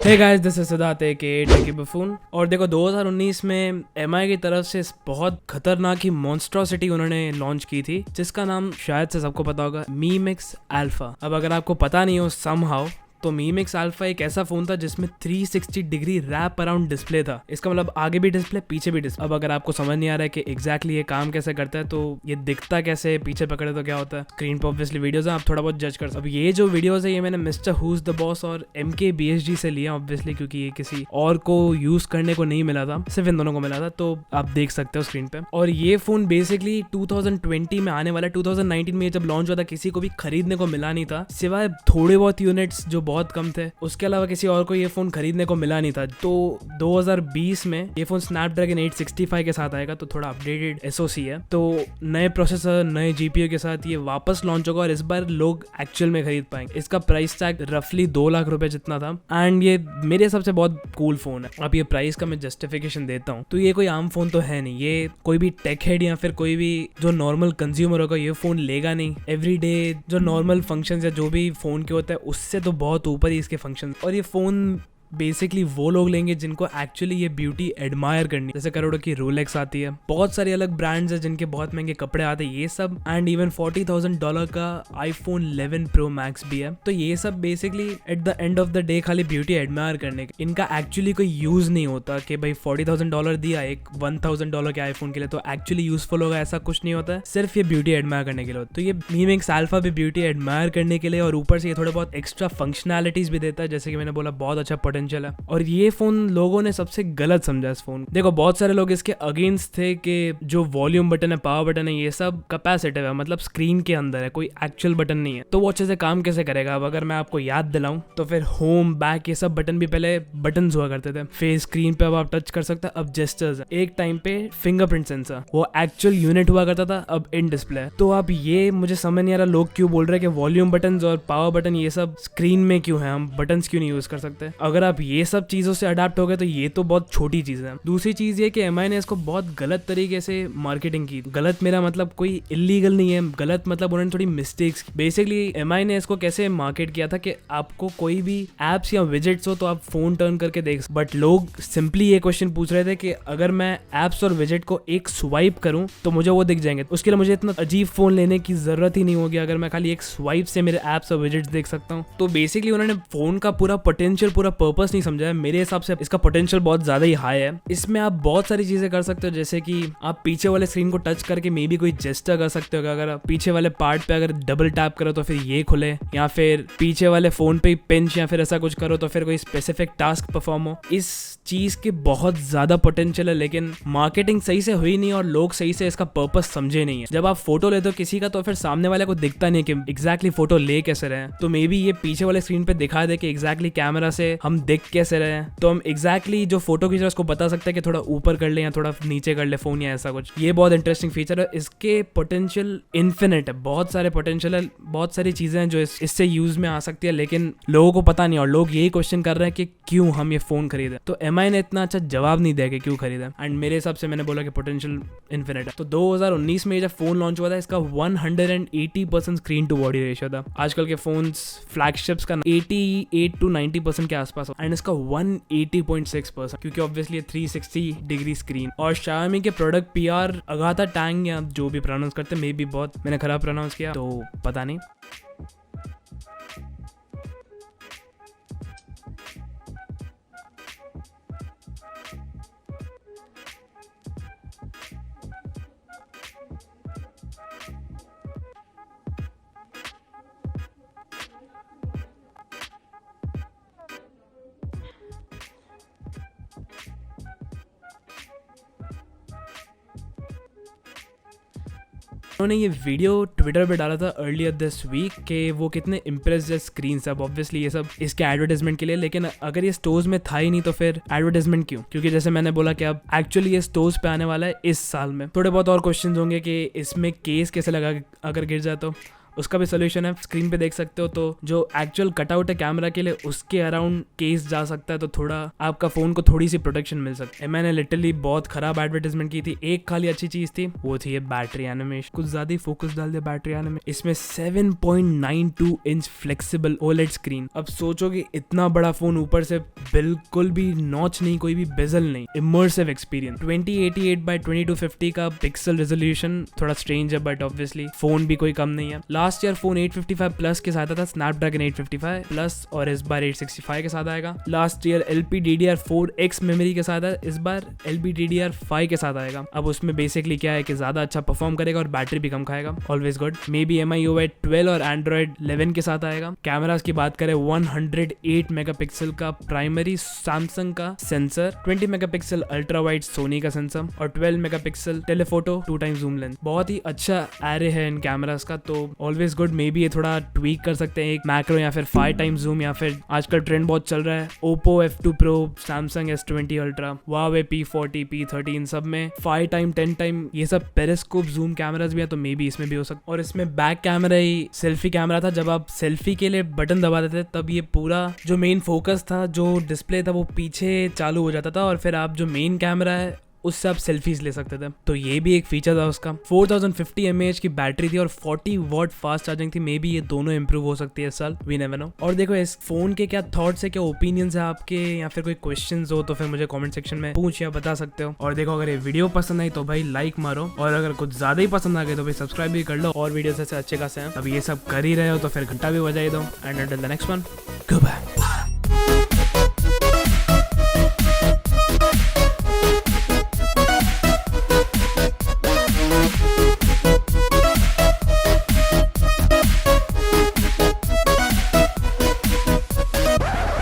Hey guys, this is Siddharth के techy buffoon. और देखो 2019 में एमआई की तरफ से बहुत खतरनाक ही मॉन्स्ट्रोसिटी उन्होंने लॉन्च की थी, जिसका नाम शायद से सबको पता होगा, मी मिक्स अल्फा। अब अगर आपको पता नहीं हो समहाउ, तो मी मिक्स अल्फा एक ऐसा फोन था जिसमें 360 डिग्री रैप अराउंड डिस्प्ले था। इसका मतलब आगे भी डिस्प्ले पीछे भी डिस्प्ले। अब अगर आपको समझ नहीं आ रहा है कि एग्जैक्टली ये काम कैसे करता है, तो ये दिखता कैसे, पीछे पकड़े तो क्या होता है, स्क्रीन पर ऑब्वियसली वीडियोस हैं, आप थोड़ा बहुत जज कर सकते। अब ये जो वीडियोस है ये मैंने मिस्टर हुज द बॉस और MKBHD से लिया ऑब्वियसली, क्योंकि ये किसी और को यूज करने को नहीं मिला था, सिर्फ इन दोनों को मिला था, तो आप देख सकते हो स्क्रीन पे। और ये फोन बेसिकली 2020 में आने वाला, 2019 में जब लॉन्च हुआ था किसी को भी खरीदने को मिला नहीं था, सिवाय थोड़े बहुत यूनिट्स जो बहुत कम थे, उसके अलावा किसी और को ये फोन खरीदने को मिला नहीं था। तो 2020 में ये फोन स्नैपड्रैगन 865 के साथ आएगा, तो थोड़ा अपडेटेड SoC है, तो नए प्रोसेसर नए GPU के साथ ये वापस लॉन्च होगा और इस बार लोग एक्चुअल में खरीद पाएंगे। इसका प्राइस टैग रफली 2 लाख रुपए जितना था, एंड ये मेरे हिसाब से बहुत कूल फोन है। अब ये प्राइस का मैं जस्टिफिकेशन देता हूँ, तो ये कोई आम फोन तो है नहीं, ये कोई भी टेक हेड या फिर कोई भी जो नॉर्मल कंज्यूमर होगा ये फोन लेगा नहीं। एवरीडे जो नॉर्मल फंक्शंस या जो भी फोन के होता है उससे तो बहुत ऊपर ही इसके फंक्शन। और ये फोन बेसिकली वो लोग लेंगे जिनको एक्चुअली ये ब्यूटी एडमायर करनी है। जैसे करोड़ों की रोलेक्स आती है, बहुत सारी अलग ब्रांड्स है जिनके बहुत महंगे कपड़े आते हैं, ये सब, एंड इवन $40,000 का iPhone 11 Pro Max भी है। तो ये सब basically at the end of the day खाली ब्यूटी एडमायर करने के, इनका एक्चुअली कोई यूज नहीं होता कि भाई $40,000 दिया एक $1,000 के आईफोन के लिए तो एक्चुअली यूजफुल होगा, ऐसा कुछ नहीं होता है, सिर्फ ये ब्यूटी एडमायर करने के लिए। तो ये मी मिक्स अल्फा भी ब्यूटी एडमायर करने के लिए, और ऊपर से ये थोड़े बहुत एक्स्ट्रा फंक्शनैलिटीज भी देता है, जैसे कि मैंने बोला बहुत अच्छा पोटेंशियल है। और ये फोन लोगों ने सबसे गलत समझा इस फोन। देखो बहुत सारे लोग इसके अगेंस्ट थे कि जो वॉल्यूम बटन है, पावर बटन है, ये सब कैपेसिटिव है, मतलब स्क्रीन के अंदर है, कोई एक्चुअल बटन नहीं है, तो वो अच्छे से काम कैसे करेगा। अब अगर मैं आपको याद दिलाऊं तो फिर होम बैक ये सब बटन भी पहले बटन हुआ करते थे, फेस स्क्रीन पे अब आप टच कर सकते हैं, अब जेस्चर्स है। एक टाइम पे फिंगरप्रिंट सेंसर वो एक्चुअल यूनिट हुआ करता था, अब इन डिस्प्ले। तो अब ये मुझे समझ नहीं आ रहा लोग क्यों बोल रहे हैं कि वॉल्यूम बटन और पावर बटन ये सब स्क्रीन में क्यों है, हम बटन क्यों नहीं यूज कर सकते। अगर आप ये सब चीजों से अडाप्ट हो गए तो ये तो बहुत छोटी चीज है। दूसरी चीज ये कि एमआई ने इसको बहुत गलत तरीके से मार्केटिंग की। गलत मेरा मतलब कोई इलीगल नहीं है, गलत मतलब उन्होंने थोड़ी मिस्टेक्स की। बेसिकली एमआई ने इसको कैसे मार्केट किया था कि आपको कोई भी एप्स या विजेट्स हो तो आप फोन टर्न करके देख, बट लोग सिंपली ये क्वेश्चन पूछ रहे थे कि अगर मैं एप्स और विजेट को एक स्वाइप करूं तो मुझे वो दिख जाएंगे, उसके लिए मुझे इतना अजीब फोन लेने की जरूरत ही नहीं होगी अगर मैं खाली एक स्वाइप से मेरे एप्स और विजेट्स देख सकता हूं। तो बेसिकली उन्होंने फोन का पूरा पोटेंशियल, पूरा पर्पस नहीं समझा है। मेरे हिसाब से इसका पोटेंशियल बहुत ज्यादा ही हाई है। इसमें आप बहुत सारी चीजें कर सकते हो, जैसे कि आप पीछे वाले स्क्रीन को टच करके मे बी कोई जेस्चर कर सकते हो। अगर आप पीछे वाले पार्ट पे अगर डबल टैप करो तो फिर ये खुले, या फिर पीछे वाले फोन पे पिंच या फिर ऐसा कुछ करो तो फिर कोई स्पेसिफिक टास्क परफॉर्म हो। इस चीज के बहुत ज्यादा पोटेंशियल है, लेकिन मार्केटिंग सही से हुई नहीं और लोग सही से इसका पर्पस समझे नहीं है। जब आप फोटो लेते हो किसी का तो फिर सामने वाले को दिखता नहीं कि एग्जैक्टली फोटो ले कैसे रहे हैं, तो मे बी ये पीछे वाले स्क्रीन पे दिखा दे कि एग्जैक्टली कैमरा से हम दिख कैसे रहे हैं, तो हम एग्जैक्टली जो फोटो खींच रहे हैं उसको बता सकते हैं कि थोड़ा ऊपर कर ले या थोड़ा नीचे कर ले फोन या ऐसा कुछ। ये बहुत इंटरेस्टिंग फीचर है। इसके पोटेंशियल इन्फिनिट है, बहुत सारे पोटेंशियल है, बहुत सारी चीजें हैं जो इससे यूज में आ सकती है, लेकिन लोगों को पता नहीं और लोग यही क्वेश्चन कर रहे हैं कि क्यों हम ये फोन खरीदे। तो एमआई ने इतना अच्छा जवाब नहीं दिया कि क्यों खरीदा, एंड मेरे हिसाब से मैंने बोला कि पोटेंशियल इन्फिनिट है। तो 2019 में जब फोन लॉन्च हुआ था इसका 180% स्क्रीन टू बॉडी रेशियो था। आजकल के फोन्स फ्लैगशिप्स का 88 to 90% के आसपास, एंड इसका 180.6%, क्योंकि ऑब्वियसली 360 डिग्री स्क्रीन। और Xiaomi के प्रोडक्ट PR अगाथा टैंग या जो भी प्रोनाउंस करते मे बी बहुत मैंने खराब प्रोनाउंस किया तो पता नहीं। उन्होंने ये वीडियो ट्विटर पे डाला था अर्लियर दिस वीक कि वो कितने इम्प्रेस्ड है स्क्रीन से। अब ऑब्वियसली ये सब इसके एडवर्टाइजमेंट के लिए, लेकिन अगर ये स्टोर्स में था ही नहीं तो फिर एडवर्टाइजमेंट क्यों? क्योंकि जैसे मैंने बोला कि अब एक्चुअली ये स्टोर्स पे आने वाला है इस साल में। थोड़े बहुत और क्वेश्चन होंगे कि इसमें केस कैसे लगा अगर गिर जाए तो, उसका भी सोल्यूशन है, स्क्रीन पे देख सकते हो। तो जो एक्चुअल कटआउट है कैमरा के लिए उसके अराउंड केस जा सकता है, तो थोड़ा आपका फोन को थोड़ी सी प्रोटेक्शन मिल सकती है। मैंने लिटरली बहुत खराब एडवर्टाइजमेंट की थी, एक खाली अच्छी चीज थी, वो थी ये बैटरी एनिमेशन। कुछ ज्यादा फोकस डाल दिया बैटरी एनिमेशन। इसमें 7.92 इंच फ्लेक्सिबल ओलेड स्क्रीन। अब सोचोगे इतना बड़ा फोन, ऊपर से बिल्कुल भी नॉच नहीं, कोई भी बेजल नहीं, इमर्सिव एक्सपीरियंस। 2088x2250 का पिक्सल रेजोल्यूशन थोड़ा स्ट्रेंज है, बट ऑब्वियसली फोन भी कोई कम नहीं है। लास्ट ईयर फोन 855 प्लस के साथ था, स्नैपड्रैगन 855 प्लस, और इस बार 865 के साथ आएगा। लास्ट ईयर LPDDR4X मेमोरी के साथ है, इस बार LPDDR5 के साथ आएगा। अब उसमें बेसिकली क्या है कि ज्यादा अच्छा परफॉर्म करेगा और बैटरी भी कम खाएगा, always good. May be MIUI 12 और Android 11 के साथ आएगा। कैमरास की बात करें, 108 मेगापिक्सल का प्राइमरी सैमसंग का sensor, 20 megapixel ultra wide Sony का सेंसर, और 12 megapixel telephoto 2x zoom lens. बहुत ही अच्छा एरे है इन कैमरास का, तो ऑलवेज गुड। मे बी ये थोड़ा ट्वीक कर सकते हैं, एक मैक्रो या फिर 5x जूम, या फिर आजकल ट्रेंड बहुत चल रहा है Oppo F2 Pro, Samsung S20 Ultra, Huawei P40 P13, सब में 5x 10x ये सब पेरिस्कोप जूम कैमरास भी है, तो मे बी इसमें भी हो सकता। और इसमें बैक कैमरा ही सेल्फी कैमरा था, जब आप सेल्फी के लिए बटन दबा देते तब ये पूरा जो मेन फोकस था, जो डिस्प्ले था, वो पीछे चालू हो जाता था, और फिर आप जो मेन कैमरा है उससे आप सेल्फीज ले सकते थे। तो ये भी एक फीचर था उसका। 4050 mAh की बैटरी थी और 40 वॉट फास्ट चार्जिंग थी। मे बी ये दोनों इंप्रूव हो सकती है इस साल, वी नेवर नो। और देखो इस फोन के क्या थॉट्स है, क्या ओपिनियंस है आपके, या फिर कोई क्वेश्चंस हो तो फिर मुझे कमेंट सेक्शन में पूछ या बता सकते हो। और देखो अगर ये वीडियो पसंद आई तो भाई लाइक मारो, और अगर कुछ ज्यादा ही पसंद आ गए तो भाई सब्सक्राइब भी कर लो, और वीडियो से अच्छे खासे हैं। अब ये सब कर ही रहे हो तो फिर घंटा भी बजाई दो। And until the next one, good bye.